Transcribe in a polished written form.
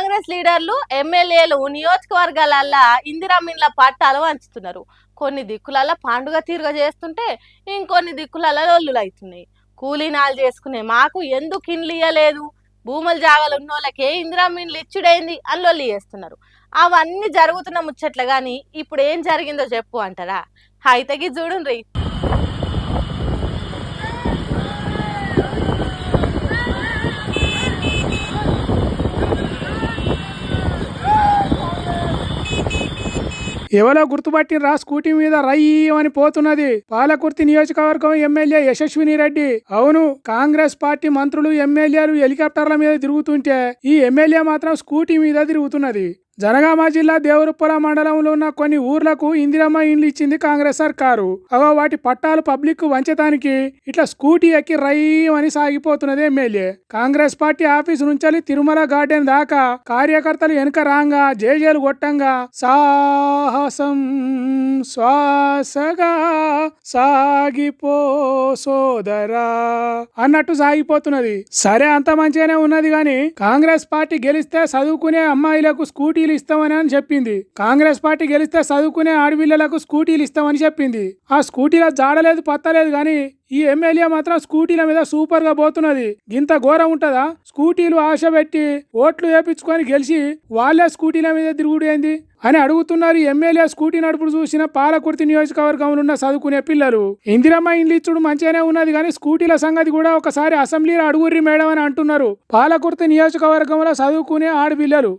కాంగ్రెస్ లీడర్లు ఎమ్మెల్యేలు నియోజకవర్గాలల్లా ఇందిరమ్మిండ్ల పట్టాలు వంచుతున్నారు. కొన్ని దిక్కులల్లా పండుగ తీరుగా చేస్తుంటే ఇంకొన్ని దిక్కులల్లా లొల్లులు అవుతున్నాయి. కూలీనాలు చేసుకునే మాకు ఎందుకు ఇండ్లు ఇయ్యలేదు, భూముల జాగాలు ఉన్నోళ్ళకే ఇందిరమ్మిండ్లు ఇచ్చుడైంది అని లొల్లి చేస్తున్నారు. అవన్నీ జరుగుతున్న ముచ్చట్లు గాని ఇప్పుడు ఏం జరిగిందో చెప్పు అంటారా? అయితేగి చూడుండ్రి. ఎవరో గుర్తుపట్టినరా స్కూటీ మీద రయ్యమని పోతున్నది పాలకుర్తి నియోజకవర్గం ఎమ్మెల్యే యశస్విని రెడ్డి. అవును, కాంగ్రెస్ పార్టీ మంత్రులు ఎమ్మెల్యేలు హెలికాప్టర్ల మీద తిరుగుతుంటే ఈ ఎమ్మెల్యే మాత్రం స్కూటీ మీద తిరుగుతున్నది. జనగామ జిల్లా దేవరుప్పల మండలంలో ఉన్న కొన్ని ఊర్లకు ఇందిరమ్మ ఇండ్లు ఇచ్చింది కాంగ్రెస్ సర్కారు. వాటి పట్టాలు పబ్లిక్ వంచటానికి ఇట్లా స్కూటీ ఎక్కి రయ్యమని సాగిపోతున్నది ఎమ్మెల్యే. కాంగ్రెస్ పార్టీ ఆఫీసు నుంచి తిరుమల గార్డెన్ దాకా కార్యకర్తలు వెనుక రాంగా జేజేలు కొట్టంగా సాహసం శ్వాసగా సాగిపో సోదరా అన్నట్టు సాగిపోతున్నది. సరే, అంత మంచిగానే ఉన్నది గాని కాంగ్రెస్ పార్టీ గెలిస్తే చదువుకునే అమ్మాయిలకు స్కూటీలు ఇస్తామని చెప్పింది. కాంగ్రెస్ పార్టీ గెలిస్తే చదువుకునే ఆడపిల్లలకు స్కూటీలు ఇస్తామని చెప్పింది. ఆ స్కూటీల జాడలేదు పత్తలేదు గాని ఈ ఎమ్మెల్యే మాత్రం స్కూటీల మీద సూపర్ గా పోతున్నది. ఇంత ఘోరం ఉంటదా? స్కూటీలు ఆశ పెట్టి ఓట్లు వేపించుకొని గెలిచి వాళ్ళే స్కూటీల మీద తిరుగుడు ఏంది అని అడుగుతున్నారు. ఎమ్మెల్యే స్కూటీ నడుపుడు చూసిన పాలకుర్తి నియోజకవర్గంలో ఉన్న చదువుకునే పిల్లలు. ఇందిరమ్మ ఇండ్లు ఇచ్చుడు మంచిగానే ఉన్నది కానీ స్కూటీల సంగతి కూడా ఒకసారి అసెంబ్లీలో అడుగుర్రి మేడం అని అంటున్నారు పాలకుర్తి నియోజకవర్గంలో చదువుకునే ఆడపిల్లలు.